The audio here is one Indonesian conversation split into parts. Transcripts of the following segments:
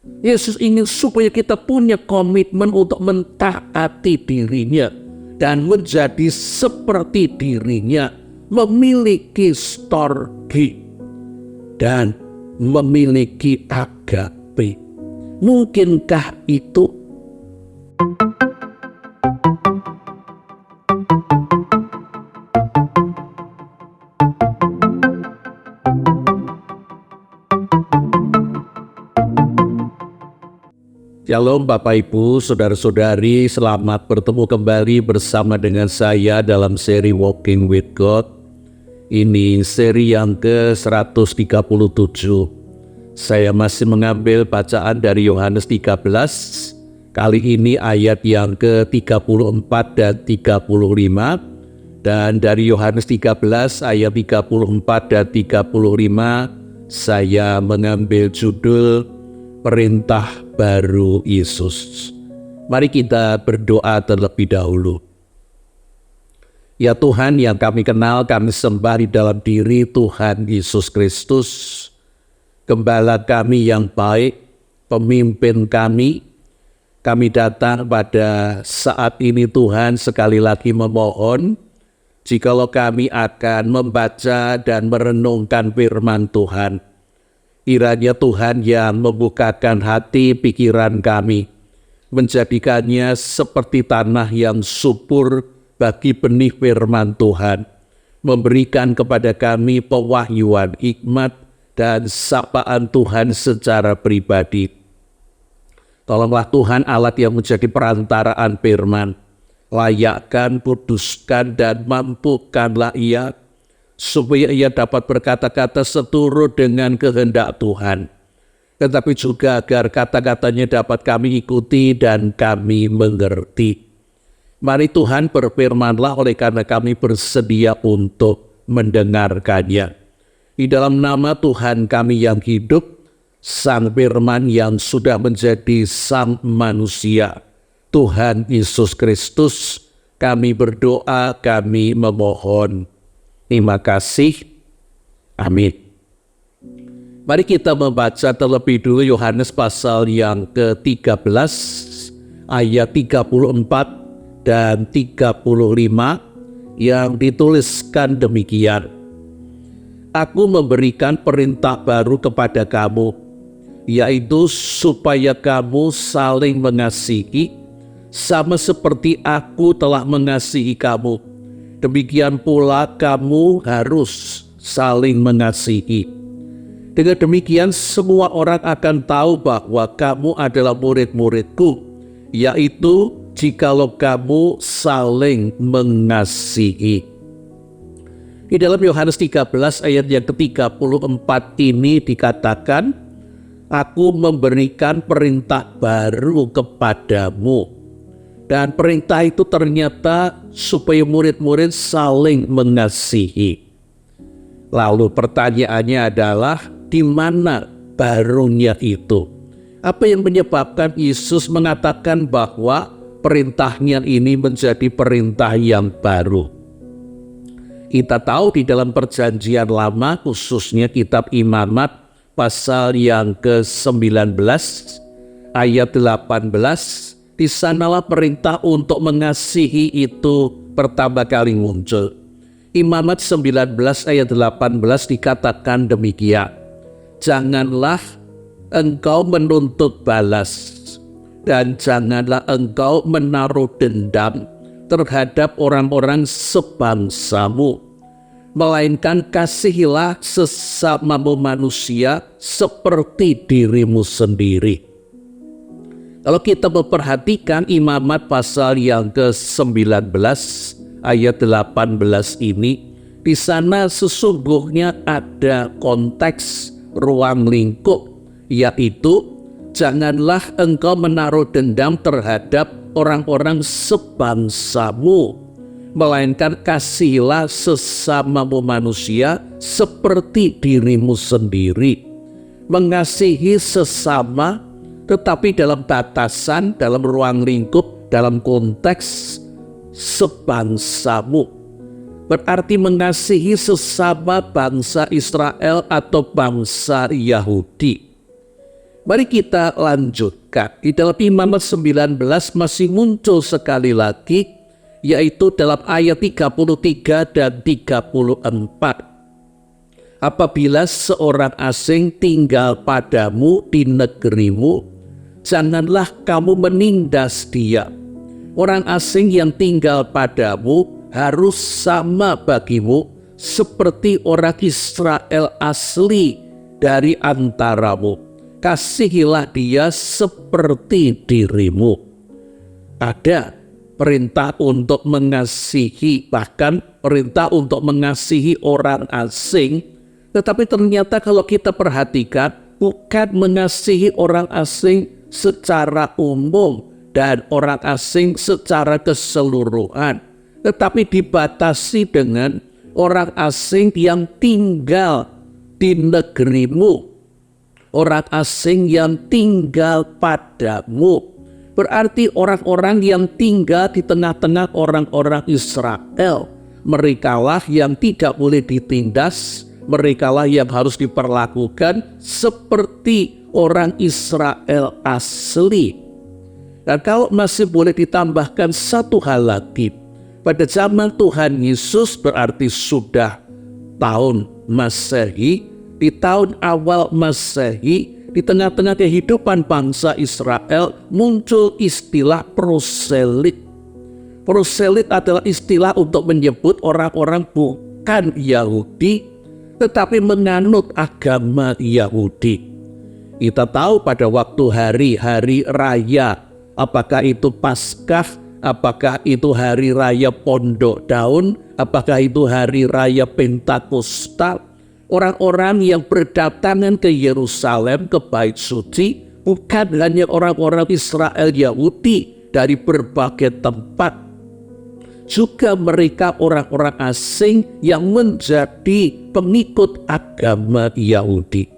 Yesus ingin supaya kita punya komitmen untuk mentaati dirinya dan menjadi seperti dirinya, memiliki storge dan memiliki agape. Mungkinkah itu? Shalom Bapak Ibu, Saudara-saudari, selamat bertemu kembali bersama dengan saya dalam seri Walking with God. Ini seri yang ke-137. Saya masih mengambil bacaan dari Yohanes 13. Kali ini ayat yang ke-34 dan 35. Dan dari Yohanes 13 ayat 34 dan 35 saya mengambil judul Perintah Baru Yesus. Mari kita berdoa terlebih dahulu. Ya Tuhan yang kami kenal, kami sembah di dalam diri Tuhan Yesus Kristus, Gembala kami yang baik, pemimpin kami datang pada saat ini Tuhan sekali lagi memohon, jikalau kami akan membaca dan merenungkan firman Tuhan, kiranya Tuhan yang membukakan hati pikiran kami, menjadikannya seperti tanah yang subur bagi benih firman Tuhan, memberikan kepada kami pewahyuan, hikmat, dan sapaan Tuhan secara pribadi. Tolonglah Tuhan Allah yang menjadi perantaraan firman, layakkan, kuduskan, dan mampukanlah Ia, supaya Ia dapat berkata-kata seturut dengan kehendak Tuhan, tetapi juga agar kata-katanya dapat kami ikuti dan kami mengerti. Mari Tuhan berfirmanlah, oleh karena kami bersedia untuk mendengarkannya. Di dalam nama Tuhan kami yang hidup, Sang Firman yang sudah menjadi Sang Manusia, Tuhan Yesus Kristus, kami berdoa, kami memohon. Terima kasih. Amin. Mari kita membaca terlebih dulu Yohanes pasal yang ke-13 ayat 34 dan 35 yang dituliskan demikian. Aku memberikan perintah baru kepada kamu, yaitu supaya kamu saling mengasihi, sama seperti aku telah mengasihi kamu. Demikian pula kamu harus saling mengasihi. Dengan demikian semua orang akan tahu bahwa kamu adalah murid-muridku, yaitu jikalau kamu saling mengasihi. Di dalam Yohanes 13 ayat yang ke-34 ini dikatakan, aku memberikan perintah baru kepadamu. Dan perintah itu ternyata supaya murid-murid saling mengasihi. Lalu pertanyaannya adalah, di mana barunya itu? Apa yang menyebabkan Yesus mengatakan bahwa perintahnya ini menjadi perintah yang baru? Kita tahu di dalam Perjanjian Lama, khususnya kitab Imamat pasal yang ke-19 ayat 18, di sanalah perintah untuk mengasihi itu pertama kali muncul. Imamat 19 ayat 18 dikatakan demikian, janganlah engkau menuntut balas, dan janganlah engkau menaruh dendam terhadap orang-orang sebangsamu, melainkan kasihilah sesamamu manusia seperti dirimu sendiri. Kalau kita memperhatikan Imamat pasal yang ke-19 ayat 18 ini, di sana sesungguhnya ada konteks ruang lingkup, yaitu janganlah engkau menaruh dendam terhadap orang-orang sebangsamu, melainkan kasihilah sesamamu manusia seperti dirimu sendiri. Mengasihi sesama, tetapi dalam batasan, dalam ruang lingkup, dalam konteks sebangsamu. Berarti mengasihi sesama bangsa Israel atau bangsa Yahudi. Mari kita lanjutkan. Di dalam Imamat 19 masih muncul sekali lagi, yaitu dalam ayat 33 dan 34. Apabila seorang asing tinggal padamu di negerimu, janganlah kamu menindas dia. Orang asing yang tinggal padamu harus sama bagimu seperti orang Israel asli dari antaramu. Kasihilah dia seperti dirimu. Ada perintah untuk mengasihi, bahkan perintah untuk mengasihi orang asing. Tetapi ternyata kalau kita perhatikan, bukan mengasihi orang asing secara umum dan orang asing secara keseluruhan, tetapi dibatasi dengan orang asing yang tinggal di negerimu, orang asing yang tinggal padamu. Berarti orang-orang yang tinggal di tengah-tengah orang-orang Israel, merekalah yang tidak boleh ditindas, merekalah yang harus diperlakukan seperti orang Israel asli. Dan kalau masih boleh ditambahkan satu hal lagi, pada zaman Tuhan Yesus berarti sudah tahun Masehi, di tahun awal Masehi, di tengah-tengah kehidupan bangsa Israel muncul istilah proselit. Proselit adalah istilah untuk menyebut orang-orang bukan Yahudi, tetapi menganut agama Yahudi. Kita tahu pada waktu hari-hari raya, apakah itu Paskah, apakah itu hari raya Pondok Daun, apakah itu hari raya Pentakosta, orang-orang yang berdatangan ke Yerusalem, ke Bait Suci, bukan hanya orang-orang Israel Yahudi dari berbagai tempat, juga mereka orang-orang asing yang menjadi pengikut agama Yahudi.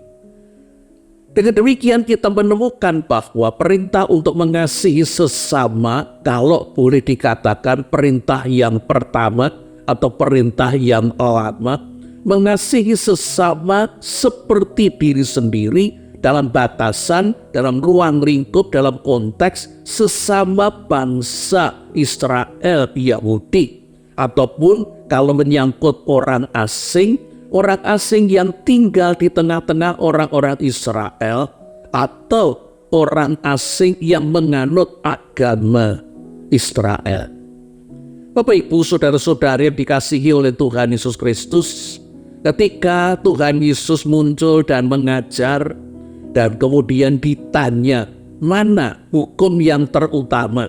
Dengan demikian kita menemukan bahwa perintah untuk mengasihi sesama, kalau boleh dikatakan perintah yang pertama atau perintah yang lama, mengasihi sesama seperti diri sendiri dalam batasan, dalam ruang lingkup, dalam konteks sesama bangsa Israel Yahudi. Ataupun kalau menyangkut orang asing yang tinggal di tengah-tengah orang-orang Israel, atau orang asing yang menganut agama Israel. Bapak Ibu, saudara-saudari yang dikasihi oleh Tuhan Yesus Kristus, ketika Tuhan Yesus muncul dan mengajar, dan kemudian ditanya, mana hukum yang terutama?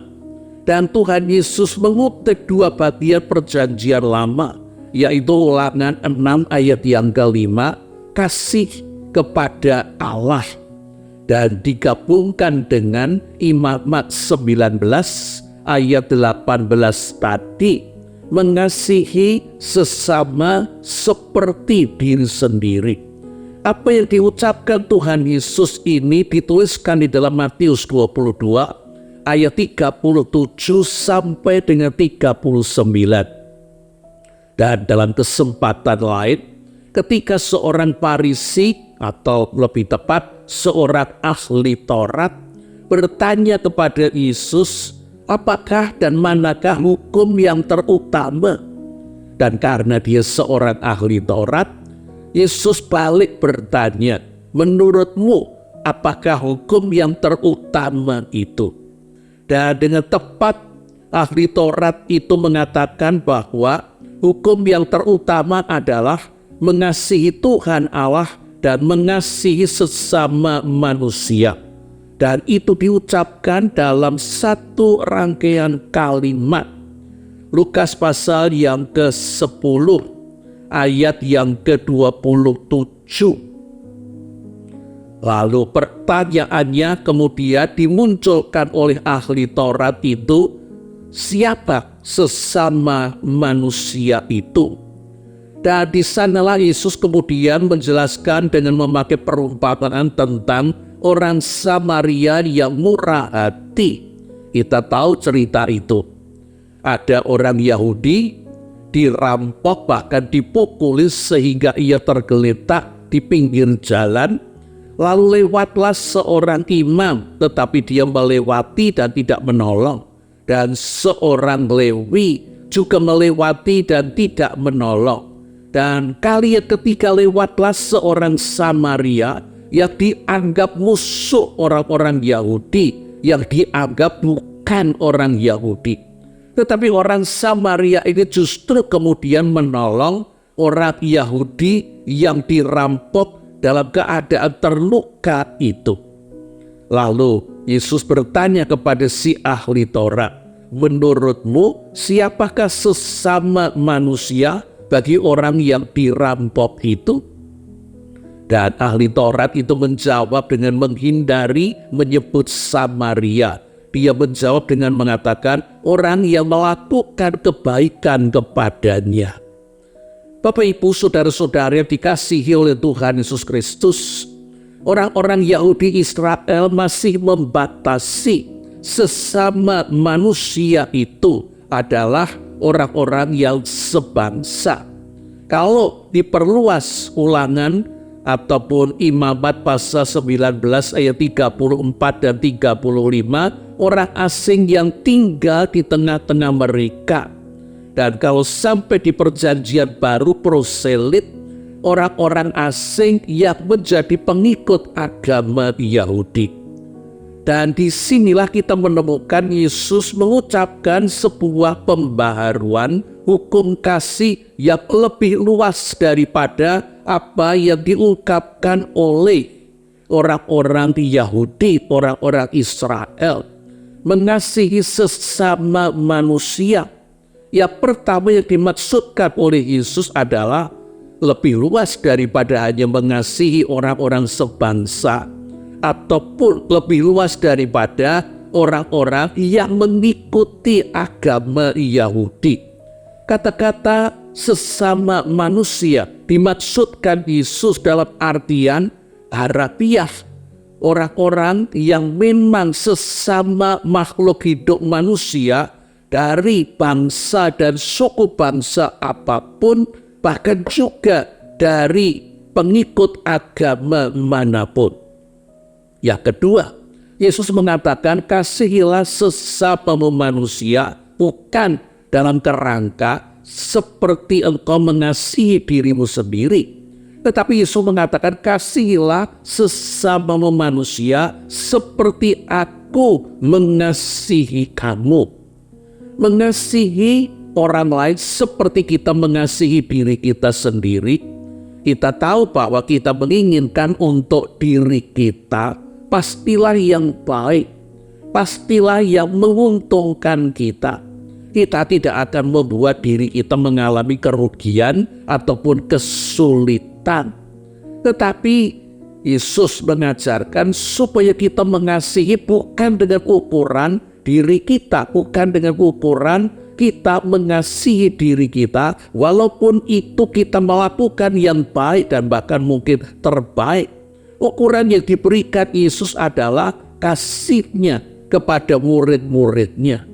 Dan Tuhan Yesus mengutip dua bagian perjanjian lama, yaitu Ulangan 6 ayat yang ke-5, kasih kepada Allah, dan digabungkan dengan Imamat 19 ayat 18 tadi, mengasihi sesama seperti diri sendiri. Apa yang diucapkan Tuhan Yesus ini dituliskan di dalam Matius 22 ayat 37 sampai dengan 39. Dan dalam kesempatan lain, ketika seorang Farisi, atau lebih tepat seorang ahli Taurat, bertanya kepada Yesus, apakah dan manakah hukum yang terutama? Dan karena dia seorang ahli Taurat, Yesus balik bertanya, menurutmu apakah hukum yang terutama itu? Dan dengan tepat ahli Taurat itu mengatakan bahwa hukum yang terutama adalah mengasihi Tuhan Allah dan mengasihi sesama manusia. Dan itu diucapkan dalam satu rangkaian kalimat. Lukas pasal yang ke-10 ayat yang ke-27. Lalu pertanyaannya kemudian dimunculkan oleh ahli Taurat itu, siapa sesama manusia itu? Dan di sanalah Yesus kemudian menjelaskan dengan memakai perumpamaan tentang orang Samaria yang murah hati. Kita tahu cerita itu. Ada orang Yahudi dirampok, bahkan dipukuli sehingga ia tergeletak di pinggir jalan. Lalu lewatlah seorang imam, tetapi dia melewati dan tidak menolong. Dan seorang Lewi juga melewati dan tidak menolong. Dan kali yang ketiga lewatlah seorang Samaria yang dianggap musuh orang-orang Yahudi, yang dianggap bukan orang Yahudi. Tetapi orang Samaria ini justru kemudian menolong orang Yahudi yang dirampok dalam keadaan terluka itu. Lalu Yesus bertanya kepada si ahli Taurat, menurutmu siapakah sesama manusia bagi orang yang dirampok itu? Dan ahli Taurat itu menjawab dengan menghindari menyebut Samaria. Dia menjawab dengan mengatakan orang yang melakukan kebaikan kepadanya. Bapak, Ibu, saudara-saudara yang dikasihi oleh Tuhan Yesus Kristus, orang-orang Yahudi Israel masih membatasi sesama manusia itu adalah orang-orang yang sebangsa. Kalau diperluas Ulangan ataupun Imamat pasal 19 ayat 34 dan 35, orang asing yang tinggal di tengah-tengah mereka. Dan kalau sampai di perjanjian baru, proselit, orang-orang asing yang menjadi pengikut agama Yahudi. Dan disinilah kita menemukan Yesus mengucapkan sebuah pembaharuan hukum kasih yang lebih luas daripada apa yang diungkapkan oleh orang-orang Yahudi, orang-orang Israel. Mengasihi sesama manusia. Yang pertama yang dimaksudkan oleh Yesus adalah lebih luas daripada hanya mengasihi orang-orang sebangsa, ataupun lebih luas daripada orang-orang yang mengikuti agama Yahudi. Kata-kata sesama manusia dimaksudkan Yesus dalam artian harafiah, orang-orang yang memang sesama makhluk hidup manusia dari bangsa dan suku bangsa apapun, bahkan juga dari pengikut agama manapun. Yang kedua, Yesus mengatakan kasihilah sesama manusia bukan dalam kerangka seperti engkau mengasihi dirimu sendiri. Tetapi Yesus mengatakan kasihilah sesama manusia seperti aku mengasihi kamu. Mengasihi orang lain seperti kita mengasihi diri kita sendiri. Kita tahu bahwa kita menginginkan untuk diri kita pastilah yang baik, pastilah yang menguntungkan kita. Kita tidak akan membuat diri kita mengalami kerugian ataupun kesulitan. Tetapi Yesus mengajarkan supaya kita mengasihi bukan dengan ukuran diri kita, bukan dengan ukuran kita mengasihi diri kita, walaupun itu kita melakukan yang baik dan bahkan mungkin terbaik. Ukuran yang diberikan Yesus adalah kasih-Nya kepada murid-muridnya.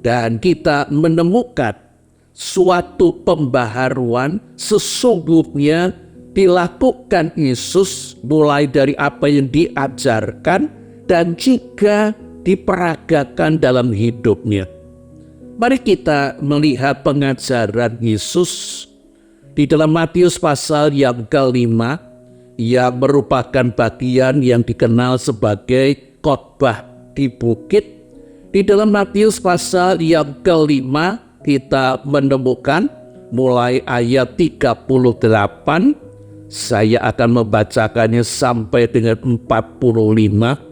Dan kita menemukan suatu pembaharuan sesungguhnya dilakukan Yesus mulai dari apa yang diajarkan dan juga diperagakan dalam hidupnya. Mari kita melihat pengajaran Yesus di dalam Matius pasal yang kelima, yang merupakan bagian yang dikenal sebagai khotbah di bukit. Di dalam Matius pasal yang kelima kita menemukan mulai ayat 38, saya akan membacakannya sampai dengan 45.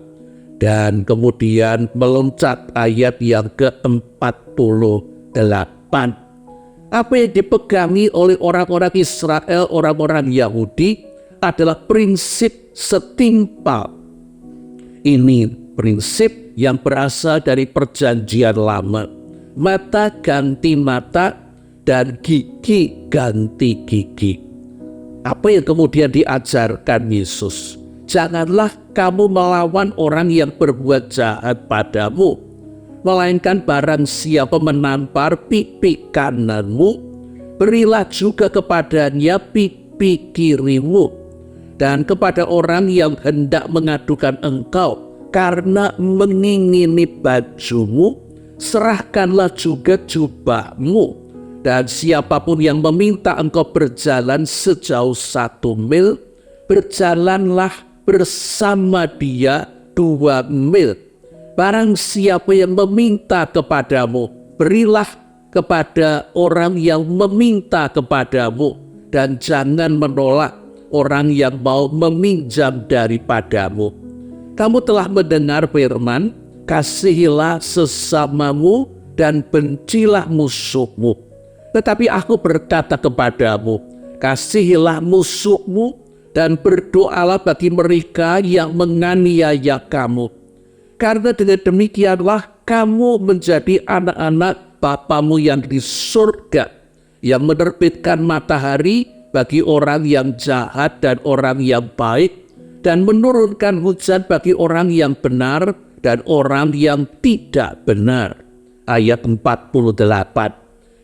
Dan kemudian meloncat ayat yang ke-48. Apa yang dipegangi oleh orang-orang Israel, orang-orang Yahudi adalah prinsip setimpal. Ini prinsip yang berasal dari perjanjian lama. Mata ganti mata dan gigi ganti gigi. Apa yang kemudian diajarkan Yesus? Janganlah kamu melawan orang yang berbuat jahat padamu, melainkan barang siapa menampar pipi kananmu, berilah juga kepadanya pipi kirimu. dan kepada orang yang hendak mengadukan engkau karena mengingini bajumu, serahkanlah juga jubahmu. Dan siapapun yang meminta engkau berjalan sejauh 1 mil, berjalanlah bersama dia 2 mil. Barang siapa yang meminta kepadamu, berilah kepada orang yang meminta kepadamu, dan jangan menolak orang yang mau meminjam daripadamu. Kamu telah mendengar firman, kasihilah sesamamu dan bencilah musuhmu. Tetapi aku berkata kepadamu, kasihilah musuhmu dan berdoalah bagi mereka yang menganiaya kamu. Karena dengan demikianlah kamu menjadi anak-anak Bapamu yang di surga, yang menerbitkan matahari bagi orang yang jahat dan orang yang baik, dan menurunkan hujan bagi orang yang benar dan orang yang tidak benar. Ayat 48.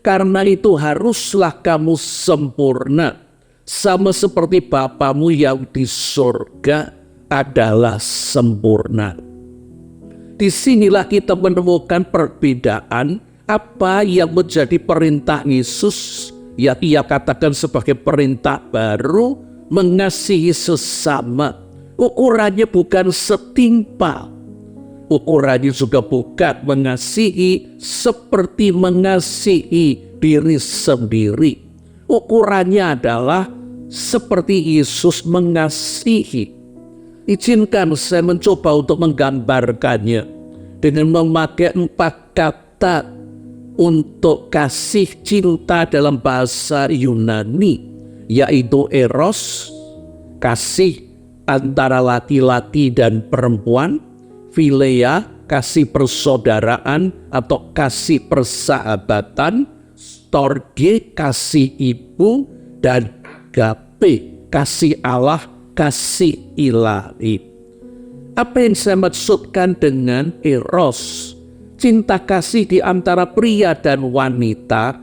Karena itu haruslah kamu sempurna, sama seperti Bapamu yang di surga adalah sempurna. Disinilah kita menemukan perbedaan apa yang menjadi perintah Yesus yang ia katakan sebagai perintah baru, mengasihi sesama. Ukurannya bukan setimpal, ukurannya juga bukan mengasihi seperti mengasihi diri sendiri. Ukurannya adalah seperti Yesus mengasihi. Izinkan saya mencoba untuk menggambarkannya dengan memakai 4 kata untuk kasih cinta dalam bahasa Yunani, yaitu eros, kasih antara laki-laki dan perempuan, philia, kasih persaudaraan atau kasih persahabatan, storge, kasih ibu, dan agape, kasih Allah, kasih ilahi. Apa yang saya maksudkan dengan eros? Cinta kasih di antara pria dan wanita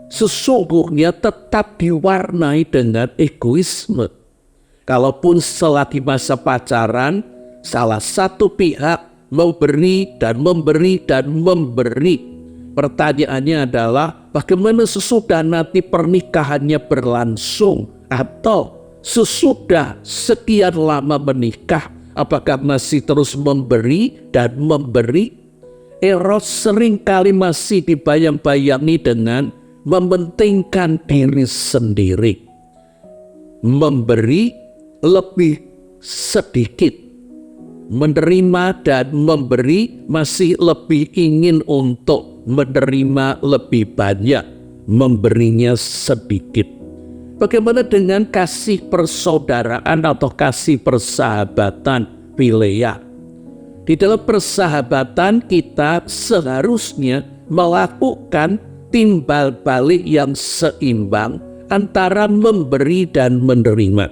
sesungguhnya tetap diwarnai dengan egoisme. Kalaupun selagi masa pacaran, salah satu pihak memberi dan memberi dan memberi. Pertanyaannya adalah bagaimana sesudah nanti pernikahannya berlangsung, atau sesudah sekian lama menikah, apakah masih terus memberi dan memberi? Eros seringkali masih dibayang-bayangi dengan mementingkan diri sendiri, memberi lebih sedikit, menerima dan memberi masih lebih ingin untuk menerima lebih banyak, memberinya sedikit. Bagaimana dengan kasih persaudaraan atau kasih persahabatan, philia? Di dalam persahabatan kita seharusnya melakukan timbal balik yang seimbang antara memberi dan menerima.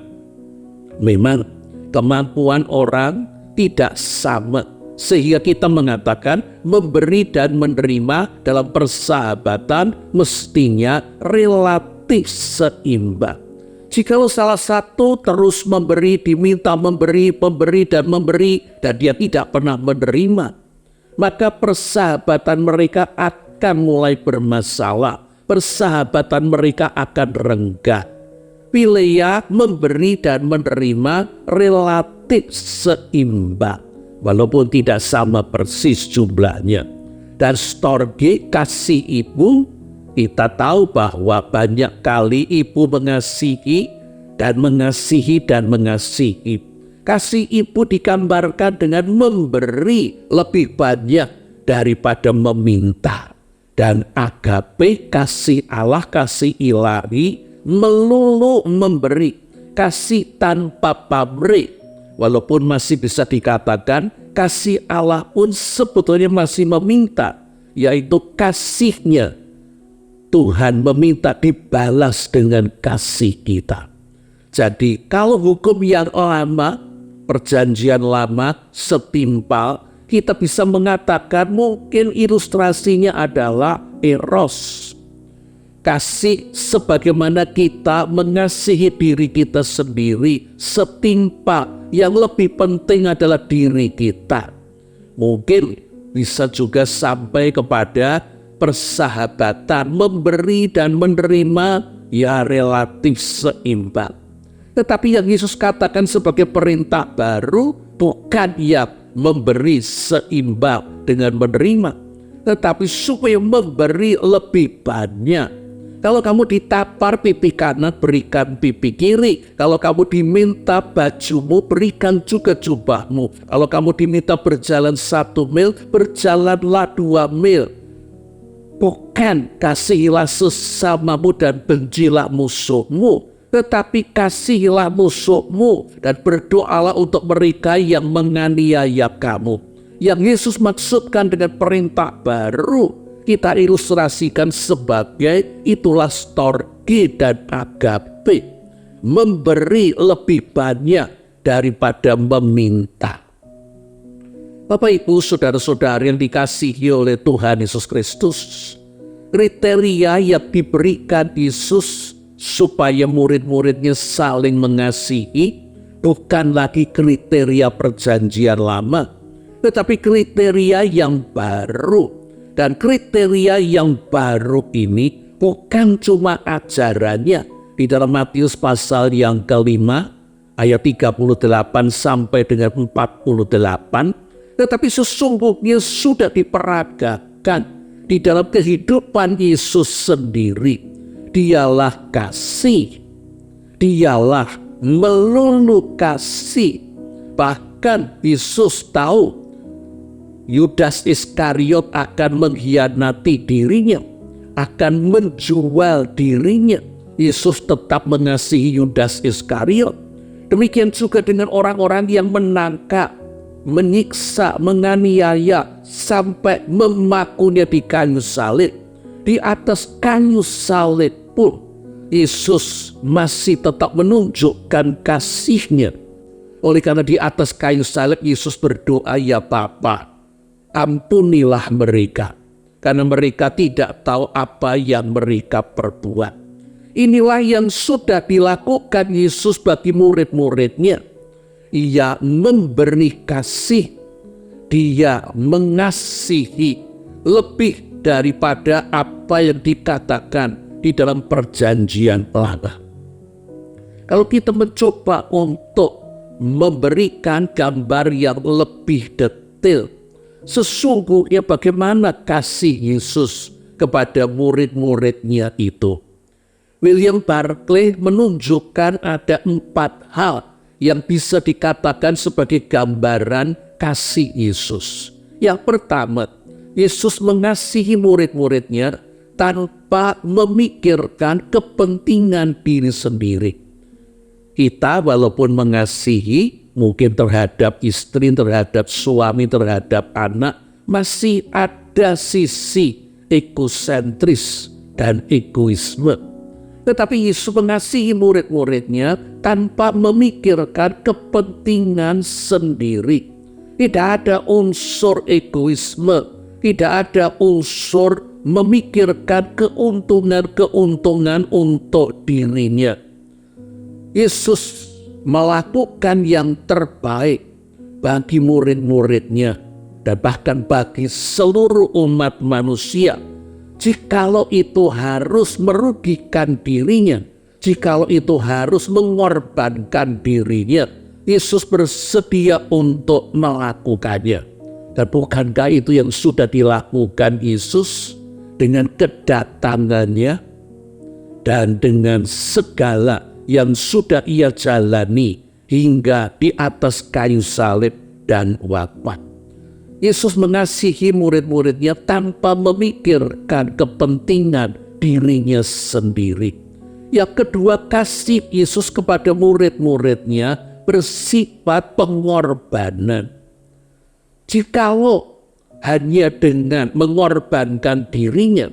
Memang kemampuan orang tidak sama, sehingga kita mengatakan memberi dan menerima dalam persahabatan mestinya relatif seimbang. Jikalau salah satu terus memberi, diminta memberi, dan memberi, dan dia tidak pernah menerima, maka persahabatan mereka akan mulai bermasalah. Persahabatan mereka akan renggang. Philia, memberi dan menerima relatif seimbang, walaupun tidak sama persis jumlahnya. Dan storge, kasih ibu, kita tahu bahwa banyak kali ibu mengasihi dan mengasihi dan mengasihi. Kasih ibu digambarkan dengan memberi lebih banyak daripada meminta. Dan agape, kasih Allah, kasih ilahi, melulu memberi, kasih tanpa pamrih. Walaupun masih bisa dikatakan kasih Allah pun sebetulnya masih meminta, yaitu kasihnya. Tuhan meminta dibalas dengan kasih kita. Jadi kalau hukum yang lama, perjanjian lama setimpal, kita bisa mengatakan mungkin ilustrasinya adalah eros. Kasih sebagaimana kita mengasihi diri kita sendiri setimpal. Yang lebih penting adalah diri kita. Mungkin bisa juga sampai kepada persahabatan, memberi dan menerima ya relatif seimbang. Tetapi yang Yesus katakan sebagai perintah baru bukan ya memberi seimbang dengan menerima, tetapi supaya memberi lebih banyak. Kalau kamu ditapar pipi kanan, berikan pipi kiri. Kalau kamu diminta bajumu, berikan juga jubahmu. Kalau kamu diminta berjalan 1 mil, berjalanlah 2 mil. Bukan kasihilah sesamamu dan bencilah musuhmu, tetapi kasihilah musuhmu dan berdoalah untuk mereka yang menganiaya kamu. Yang Yesus maksudkan dengan perintah baru, kita ilustrasikan sebagai itulah storge dan agape. Memberi lebih banyak daripada meminta. Bapak Ibu saudara-saudari yang dikasihi oleh Tuhan Yesus Kristus, kriteria yang diberikan Yesus supaya murid-muridnya saling mengasihi bukan lagi kriteria perjanjian lama, tetapi kriteria yang baru. Dan kriteria yang baru ini bukan cuma ajarannya. Di dalam Matius pasal yang kelima ayat 38 sampai dengan 48, tetapi sesungguhnya sudah diperagakan di dalam kehidupan Yesus sendiri. Dialah kasih, dialah melulu kasih. Bahkan Yesus tahu Yudas Iskariot akan mengkhianati dirinya, akan menjual dirinya. Yesus tetap mengasihi Yudas Iskariot. Demikian juga dengan orang-orang yang menangkap, menyiksa, menganiaya, sampai memakunya di kayu salib. Di atas kayu salib pun Yesus masih tetap menunjukkan kasih-Nya. Oleh karena di atas kayu salib Yesus berdoa, "Ya Bapa, ampunilah mereka, karena mereka tidak tahu apa yang mereka perbuat." Inilah yang sudah dilakukan Yesus bagi murid-muridnya. Ia memberi kasih, Dia mengasihi lebih daripada apa yang dikatakan di dalam perjanjian lama. Kalau kita mencoba untuk memberikan gambar yang lebih detail, sesungguhnya bagaimana kasih Yesus kepada murid-muridnya itu. William Barclay menunjukkan ada 4 hal yang bisa dikatakan sebagai gambaran kasih Yesus. Yang pertama, Yesus mengasihi murid-muridnya tanpa memikirkan kepentingan diri sendiri. Kita walaupun mengasihi, mungkin terhadap istri, terhadap suami, terhadap anak, masih ada sisi egosentris dan egoisme. Tetapi Yesus mengasihi murid-muridnya tanpa memikirkan kepentingan sendiri. Tidak ada unsur egoisme, tidak ada unsur memikirkan keuntungan-keuntungan untuk dirinya. Yesus melakukan yang terbaik bagi murid-muridnya dan bahkan bagi seluruh umat manusia. Jikalau itu harus merugikan dirinya, jikalau itu harus mengorbankan dirinya, Yesus bersedia untuk melakukannya. Dan bukankah itu yang sudah dilakukan Yesus dengan kedatangannya dan dengan segala yang sudah ia jalani hingga di atas kayu salib dan wafat. Yesus mengasihi murid-muridnya tanpa memikirkan kepentingan dirinya sendiri. Yang kedua, kasih Yesus kepada murid-muridnya bersifat pengorbanan. Jikalau hanya dengan mengorbankan dirinya,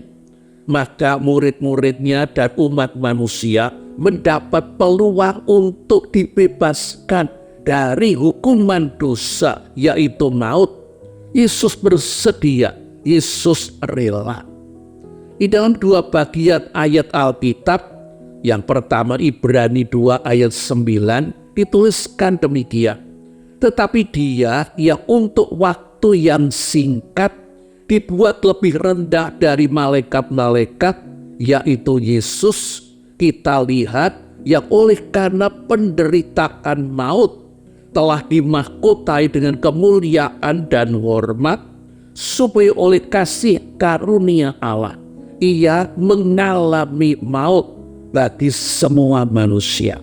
maka murid-muridnya dan umat manusia mendapat peluang untuk dibebaskan dari hukuman dosa, yaitu maut. Yesus bersedia, Yesus rela. Di dalam dua bagian ayat Alkitab, yang pertama Ibrani 2 ayat 9 dituliskan demikian. Tetapi dia yang untuk waktu yang singkat dibuat lebih rendah dari malaikat-malaikat, yaitu Yesus, kita lihat yang oleh karena penderitaan maut telah dimahkotai dengan kemuliaan dan hormat, supaya oleh kasih karunia Allah ia mengalami maut bagi semua manusia.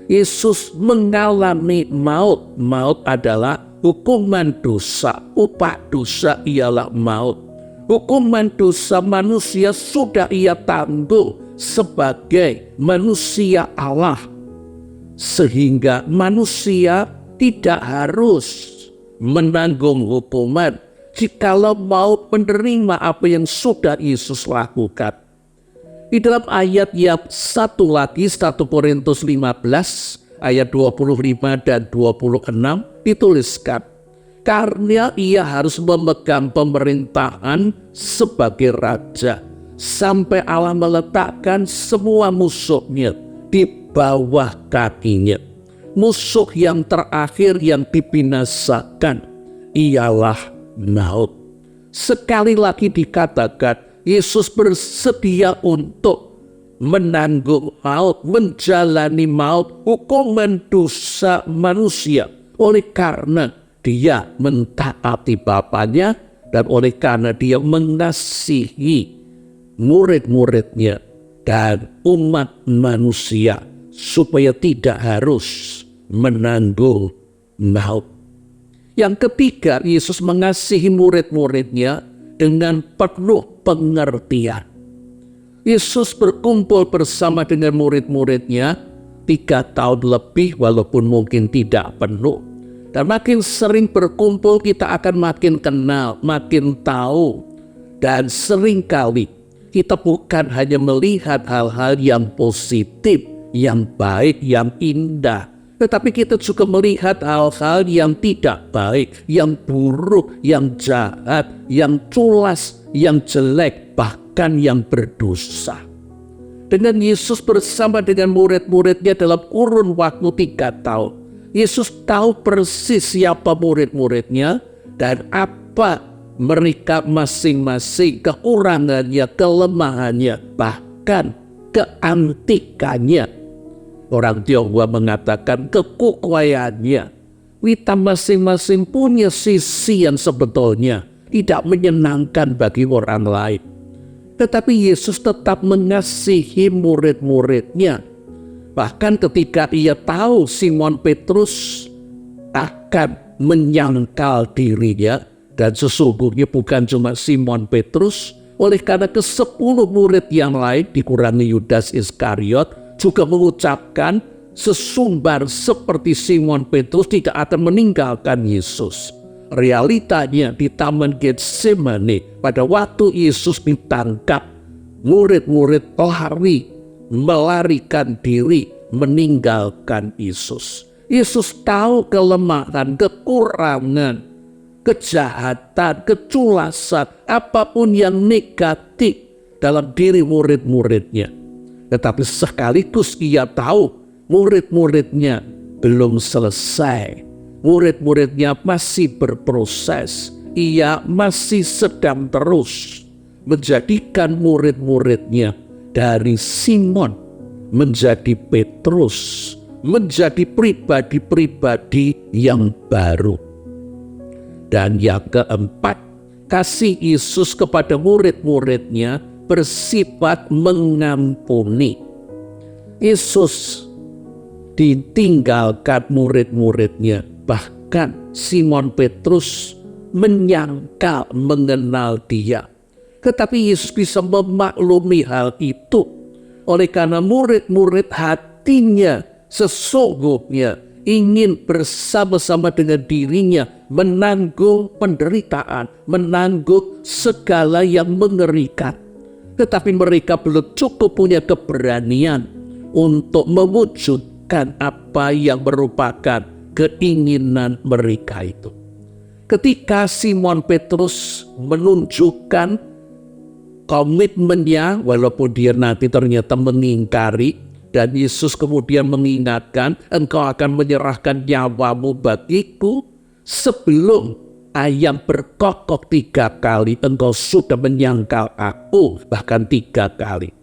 Yesus mengalami maut. Maut adalah hukuman dosa. Upah dosa ialah maut. Hukuman dosa manusia sudah ia tanggung sebagai manusia Allah, sehingga manusia tidak harus menanggung hukuman jikalau mau menerima apa yang sudah Yesus lakukan. Di dalam ayat yang satu lagi, 1 Korintus 15 ayat 25 dan 26 dituliskan, karena ia harus memegang pemerintahan sebagai raja sampai Allah meletakkan semua musuhnya di bawah kakinya. Musuh yang terakhir yang dibinasakan ialah maut. Sekali lagi dikatakan, Yesus bersedia untuk menanggung maut, menjalani maut, hukuman dosa manusia, oleh karena dia mentaati Bapanya dan oleh karena dia mengasihi murid-muridnya dan umat manusia, supaya tidak harus menanggung maut. Yang ketiga, Yesus mengasihi murid-muridnya dengan penuh pengertian. Yesus berkumpul bersama dengan murid-muridnya 3 tahun lebih, walaupun mungkin tidak penuh. Dan makin sering berkumpul kita akan makin kenal, makin tahu. Dan seringkali kita bukan hanya melihat hal-hal yang positif, yang baik, yang indah, tetapi kita juga melihat hal-hal yang tidak baik, yang buruk, yang jahat, yang culas, yang jelek, bahkan yang berdosa. Dengan Yesus bersama dengan murid-muridnya dalam kurun waktu 3 tahun, Yesus tahu persis siapa murid-muridnya dan apa mereka masing-masing, kekurangannya, kelemahannya, bahkan keantikannya. Orang Tionghoa mengatakan kekukuayannya. Kita masing-masing punya sisi yang sebetulnya tidak menyenangkan bagi orang lain. Tetapi Yesus tetap mengasihi murid-muridnya. Bahkan ketika ia tahu Simon Petrus akan menyangkal dirinya, dan sesungguhnya bukan cuma Simon Petrus, oleh karena ke-10 murid yang lain dikurangi Yudas Iskariot juga mengucapkan sesumbar seperti Simon Petrus tidak akan meninggalkan Yesus. Realitanya di Taman Getsemani pada waktu Yesus ditangkap, murid-murid lari, melarikan diri, meninggalkan Yesus. Yesus tahu kelemahan, kekurangan, kejahatan, keculasan, apapun yang negatif dalam diri murid-muridnya. Tetapi sekaligus ia tahu murid-muridnya belum selesai. Murid-muridnya masih berproses. Ia masih sedang terus menjadikan murid-muridnya dari Simon menjadi Petrus, menjadi pribadi-pribadi yang baru. Dan yang keempat, kasih Yesus kepada murid-muridnya bersifat mengampuni. Yesus ditinggalkan murid-muridnya, bahkan Simon Petrus menyangkal mengenal dia. Tetapi Yesus bisa memaklumi hal itu. Oleh karena murid-murid hatinya sesungguhnya ingin bersama-sama dengan dirinya menanggung penderitaan, menanggung segala yang mengerikan. Tetapi mereka belum cukup punya keberanian untuk mewujudkan apa yang merupakan keinginan mereka itu. Ketika Simon Petrus menunjukkan komitmennya, walaupun dia nanti ternyata mengingkari, dan Yesus kemudian mengingatkan, engkau akan menyerahkan nyawamu bagiku. Sebelum ayam berkokok 3 kali, engkau sudah menyangkal aku, bahkan 3 kali.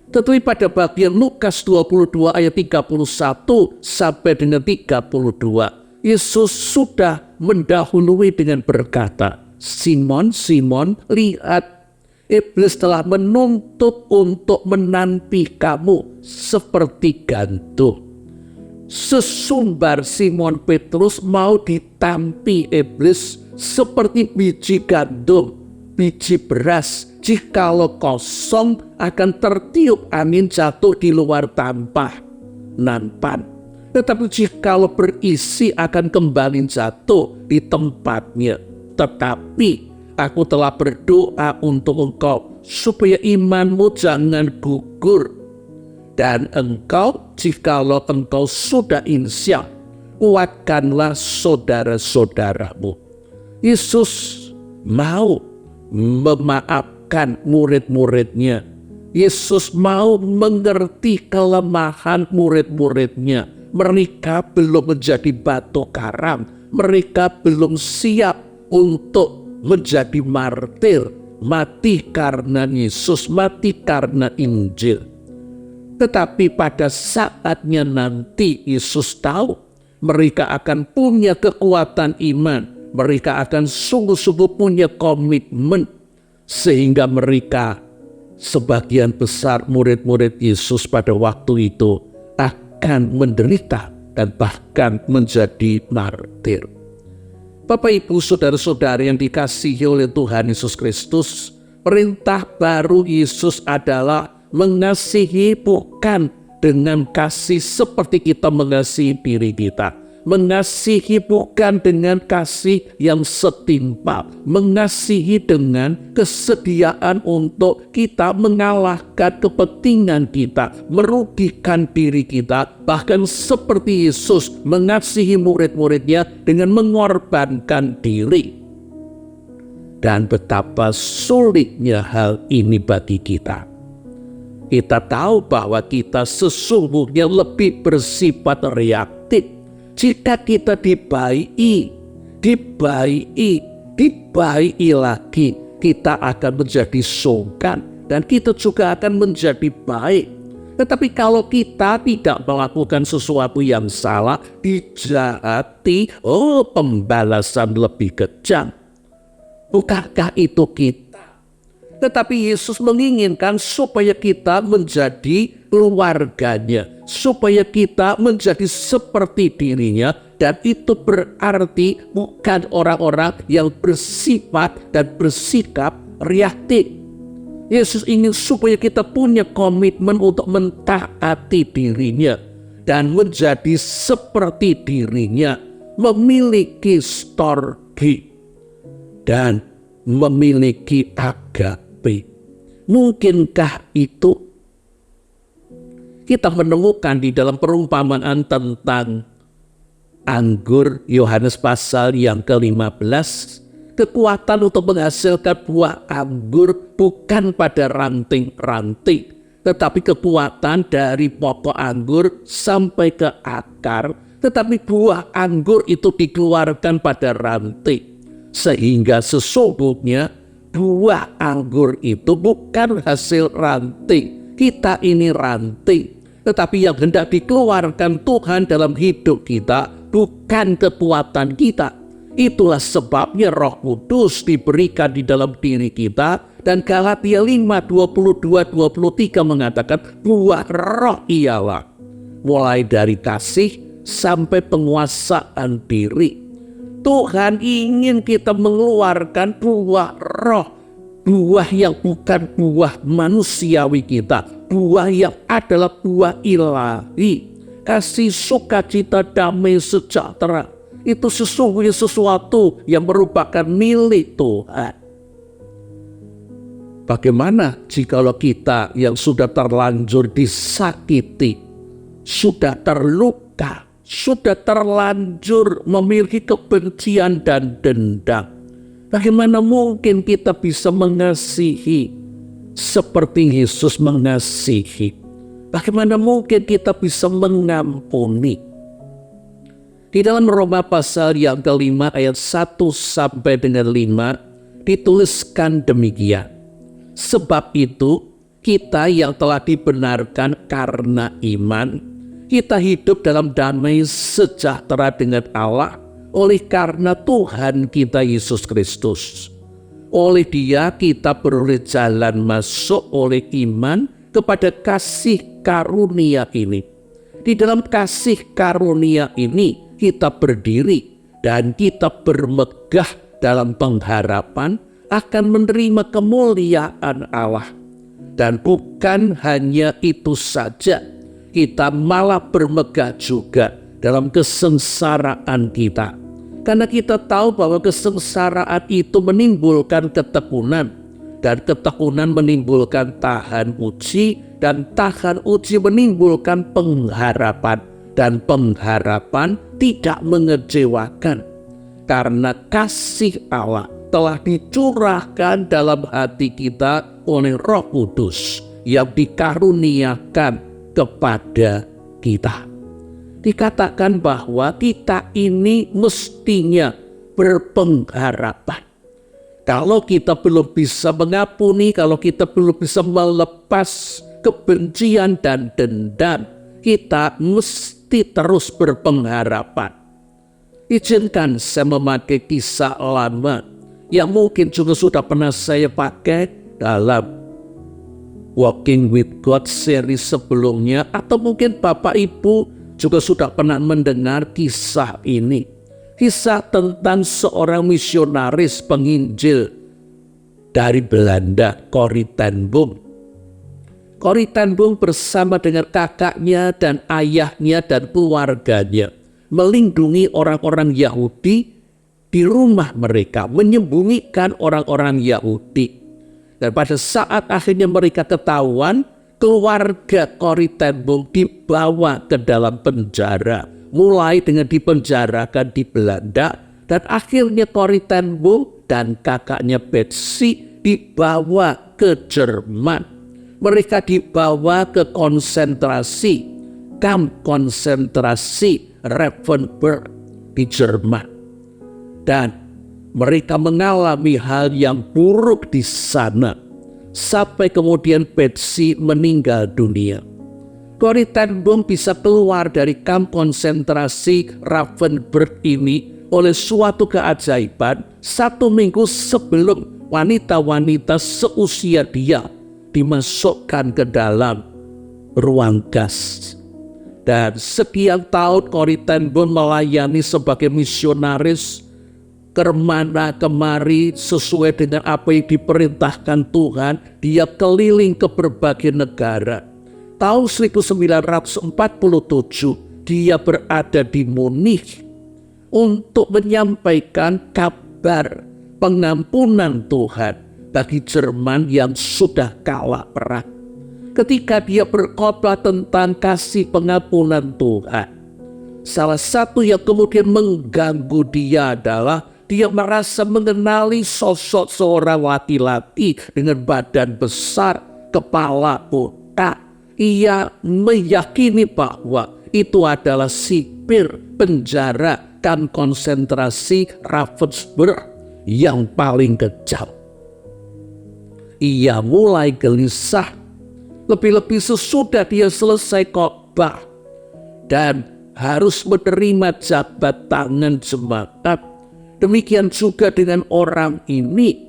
Tetapi pada bagian Lukas 22 ayat 31 sampai dengan 32, Yesus sudah mendahului dengan berkata, Simon, Simon, lihat, iblis telah menuntut untuk menampi kamu seperti gantung. Sesumbar Simon Petrus mau ditampi iblis seperti biji gandum, biji beras. Jikalau kosong akan tertiup angin jatuh di luar tampah nampan. Tetapi jikalau berisi akan kembali jatuh di tempatnya. Tetapi aku telah berdoa untuk engkau supaya imanmu jangan gugur. Dan engkau, jikalau engkau sudah insya, kuatkanlah saudara-saudaramu. Yesus mau memaafkan murid-muridnya. Yesus mau mengerti kelemahan murid-muridnya. Mereka belum menjadi batu karang. Mereka belum siap untuk menjadi martir, mati karena Yesus, mati karena Injil. Tetapi pada saatnya nanti Yesus tahu mereka akan punya kekuatan iman, mereka akan sungguh-sungguh punya komitmen, sehingga mereka, sebagian besar murid-murid Yesus pada waktu itu akan menderita dan bahkan menjadi martir. Bapak, Ibu, saudara-saudari yang dikasihi oleh Tuhan Yesus Kristus, perintah baru Yesus adalah mengasihi bukan dengan kasih seperti kita mengasihi diri kita. Mengasihi bukan dengan kasih yang setimpal. Mengasihi dengan kesediaan untuk kita mengalahkan kepentingan kita, merugikan diri kita. Bahkan seperti Yesus mengasihi murid-muridnya dengan mengorbankan diri. Dan betapa sulitnya hal ini bagi kita. Kita tahu bahwa kita sesungguhnya lebih bersifat reaktif. Jika kita dibaiki lagi, kita akan menjadi sungkan dan kita juga akan menjadi baik. Tetapi kalau kita tidak melakukan sesuatu yang salah, dijahati, pembalasan lebih kejam. Bukankah itu kita? Tetapi Yesus menginginkan supaya kita menjadi keluarganya, supaya kita menjadi seperti dirinya, dan itu berarti bukan orang-orang yang bersifat dan bersikap reaktif. Yesus ingin supaya kita punya komitmen untuk mentaati dirinya dan menjadi seperti dirinya, memiliki storge dan memiliki agape. Mungkinkah itu? Kita menemukan di dalam perumpamaan tentang anggur, Yohanes pasal yang ke-15, kekuatan untuk menghasilkan buah anggur bukan pada ranting-ranting, tetapi kekuatan dari pokok anggur sampai ke akar. Tetapi buah anggur itu dikeluarkan pada ranting, sehingga sesungguhnya buah anggur itu bukan hasil ranting. Kita ini ranting, tetapi yang hendak dikeluarkan Tuhan dalam hidup kita bukan kekuatan kita. Itulah sebabnya Roh Kudus diberikan di dalam diri kita. Dan Galatia 5:22-23 mengatakan buah roh ialah mulai dari kasih sampai penguasaan diri. Tuhan ingin kita mengeluarkan buah roh, buah yang bukan buah manusiawi kita, buah yang adalah buah ilahi, kasih, sukacita, damai, sejahtera. Itu sesungguhnya sesuatu yang merupakan milik Tuhan. Bagaimana jikalau kita yang sudah terlanjur disakiti, sudah terluka, sudah terlanjur memiliki kebencian dan dendam? Bagaimana mungkin kita bisa mengasihi seperti Yesus mengasihi, bagaimana mungkin kita bisa mengampuni? Di dalam Roma pasal yang kelima ayat 1 sampai dengan 5 dituliskan demikian. Sebab itu kita yang telah dibenarkan karena iman, kita hidup dalam damai sejahtera dengan Allah oleh karena Tuhan kita Yesus Kristus. Oleh Dia kita beroleh jalan masuk oleh iman kepada kasih karunia ini. Di dalam kasih karunia ini kita berdiri dan kita bermegah dalam pengharapan akan menerima kemuliaan Allah. Dan bukan hanya itu saja, kita malah bermegah juga dalam kesengsaraan kita. Karena kita tahu bahwa kesengsaraan itu menimbulkan ketekunan, dan ketekunan menimbulkan tahan uji, dan tahan uji menimbulkan pengharapan, dan pengharapan tidak mengecewakan. Karena kasih Allah telah dicurahkan dalam hati kita oleh Roh Kudus yang dikaruniakan kepada kita. Dikatakan bahwa kita ini mestinya berpengharapan. Kalau kita belum bisa mengampuni, kalau kita belum bisa melepas kebencian dan dendam, kita mesti terus berpengharapan. Izinkan saya memakai kisah lama yang mungkin juga sudah pernah saya pakai dalam Walking with God series sebelumnya, atau mungkin Bapak Ibu juga sudah pernah mendengar kisah ini. Kisah tentang seorang misionaris penginjil dari Belanda, Corrie ten Boom. Corrie ten Boom bersama dengan kakaknya dan ayahnya dan keluarganya melindungi orang-orang Yahudi di rumah mereka, menyembunyikan orang-orang Yahudi. Dan pada saat akhirnya mereka ketahuan, keluarga Corrie ten Boom dibawa ke dalam penjara, mulai dengan dipenjarakan di Belanda, dan akhirnya Corrie ten Boom dan kakaknya Betsy dibawa ke Jerman. Mereka dibawa ke konsentrasi, kamp konsentrasi Ravensbrück di Jerman, dan mereka mengalami hal yang buruk di sana. Sampai kemudian Betsy meninggal dunia. Corrie ten Boom bisa keluar dari kamp konsentrasi Ravensbrück ini oleh suatu keajaiban 1 minggu sebelum wanita-wanita seusia dia dimasukkan ke dalam ruang gas. Dan sekian tahun Corrie ten Boom melayani sebagai misionaris kemana kemari sesuai dengan apa yang diperintahkan Tuhan. Dia keliling ke berbagai negara. Tahun 1947 dia berada di Munich untuk menyampaikan kabar pengampunan Tuhan bagi Jerman yang sudah kalah perang. Ketika dia berkhotbah tentang kasih pengampunan Tuhan, salah satu yang kemudian mengganggu dia adalah dia merasa mengenali sosok seorang laki-laki dengan badan besar, kepala botak. Ia meyakini bahwa itu adalah sipir penjara kamp konsentrasi Ravensbrück yang paling kejam. Ia mulai gelisah, lebih-lebih sesudah dia selesai khotbah dan harus menerima jabat tangan jemaat. Demikian juga dengan orang ini,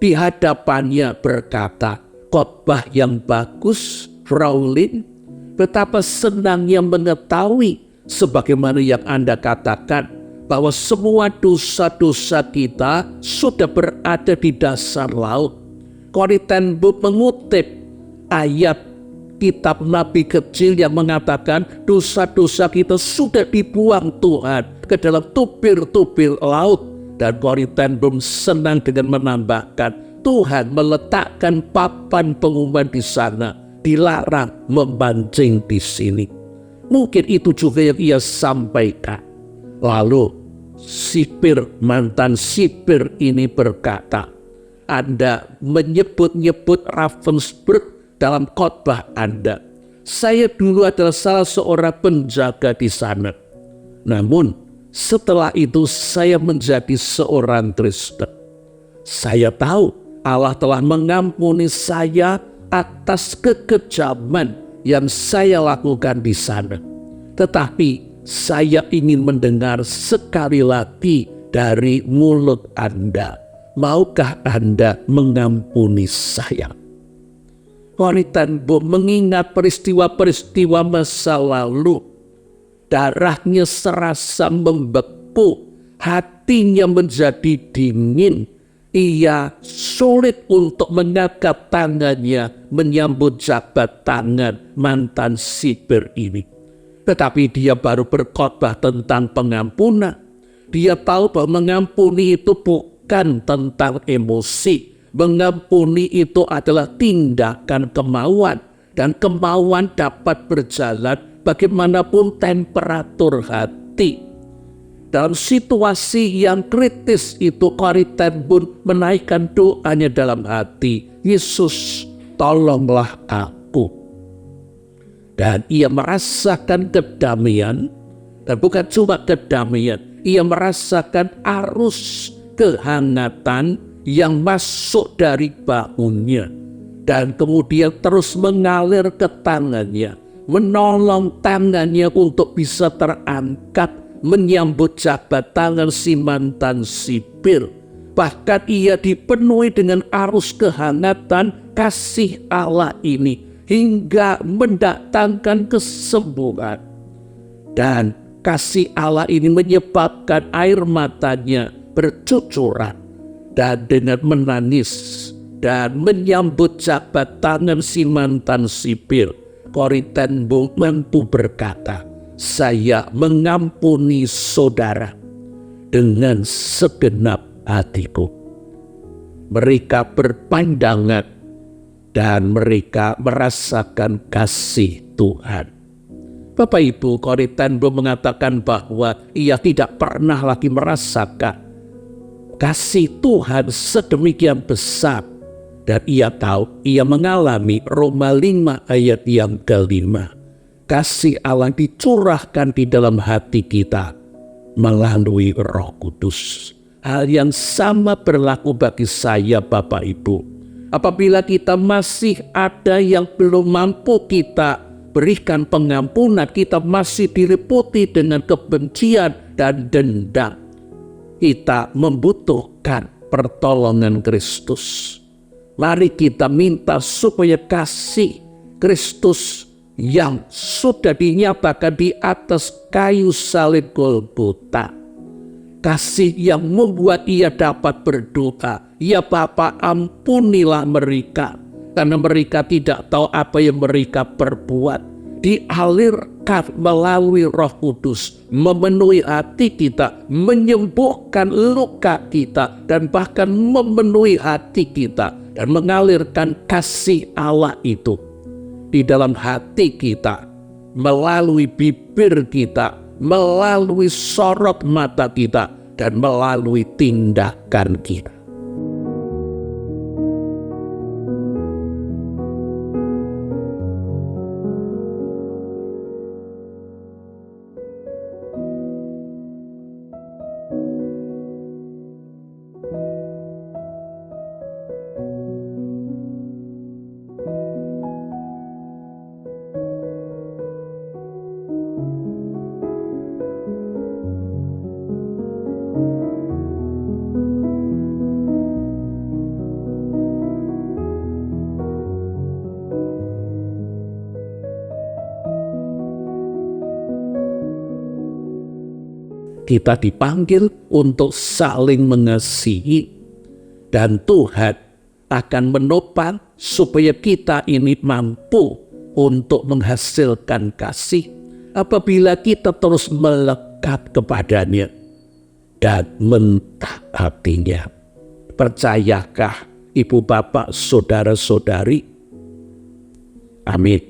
di hadapannya berkata, "Khotbah yang bagus, Fraulein, betapa senangnya mengetahui sebagaimana yang Anda katakan bahwa semua dosa-dosa kita sudah berada di dasar laut." Corrie ten Boom mengutip ayat kitab Nabi kecil yang mengatakan dosa-dosa kita sudah dibuang Tuhan ke dalam tubir-tubir laut. Dan Corrie ten Boom senang dengan menambahkan, Tuhan meletakkan papan pengumuman di sana, dilarang memancing di sini. Mungkin itu juga yang ia sampaikan. Lalu mantan sipir ini berkata, Anda menyebut-nyebut Ravensbrück dalam khotbah Anda. Saya dulu adalah salah seorang penjaga di sana. Namun setelah itu saya menjadi seorang Kristen. Saya tahu Allah telah mengampuni saya atas kekejaman yang saya lakukan di sana. Tetapi saya ingin mendengar sekali lagi dari mulut Anda. Maukah Anda mengampuni saya? Corrie ten Boom mengingat peristiwa-peristiwa masa lalu. Darahnya serasa membeku, hatinya menjadi dingin. Ia sulit untuk mengangkat tangannya menyambut jabat tangan mantan sipir ini. Tetapi dia baru berkhotbah tentang pengampunan. Dia tahu bahwa mengampuni itu bukan tentang emosi. Mengampuni itu adalah tindakan kemauan. Dan kemauan dapat berjalan bagaimanapun temperatur hati. Dalam situasi yang kritis itu, Corrie ten Boom menaikkan doanya dalam hati. Yesus, tolonglah aku. Dan ia merasakan kedamaian. Dan bukan cuma kedamaian. Ia merasakan arus kehangatan yang masuk dari bahunya. Dan kemudian terus mengalir ke tangannya. Menolong tangannya untuk bisa terangkat. Menyambut jabat tangan si mantan sipir. Bahkan ia dipenuhi dengan arus kehangatan kasih Allah ini. Hingga mendatangkan kesembuhan. Dan kasih Allah ini menyebabkan air matanya bercucuran. Dan dengan menangis dan menyambut jabat tangan si mantan sipir, Corrie ten Boom mampu berkata, saya mengampuni saudara dengan segenap hatiku. Mereka berpandangan dan mereka merasakan kasih Tuhan. Bapak Ibu, Corrie ten Boom mengatakan bahwa ia tidak pernah lagi merasakan kasih Tuhan sedemikian besar. Dan ia tahu, ia mengalami Roma 5 ayat yang ke-5. Kasih Allah dicurahkan di dalam hati kita melalui Roh Kudus. Hal yang sama berlaku bagi saya, Bapak Ibu. Apabila kita masih ada yang belum mampu kita berikan pengampunan, kita masih diliputi dengan kebencian dan dendam, kita membutuhkan pertolongan Kristus. Mari kita minta supaya kasih Kristus yang sudah dinyatakan di atas kayu salib Golgota, kasih yang membuat ia dapat berdoa, ya Bapa, ampunilah mereka, karena mereka tidak tahu apa yang mereka perbuat. Dialirkan melalui Roh Kudus, memenuhi hati kita, menyembuhkan luka kita, dan bahkan memenuhi hati kita, dan mengalirkan kasih Allah itu di dalam hati kita, melalui bibir kita, melalui sorot mata kita, dan melalui tindakan kita. Kita dipanggil untuk saling mengasihi, dan Tuhan akan menopang supaya kita ini mampu untuk menghasilkan kasih apabila kita terus melekat kepadanya dan mentaatinya. Percayakah Ibu Bapak, Saudara-saudari? Amin.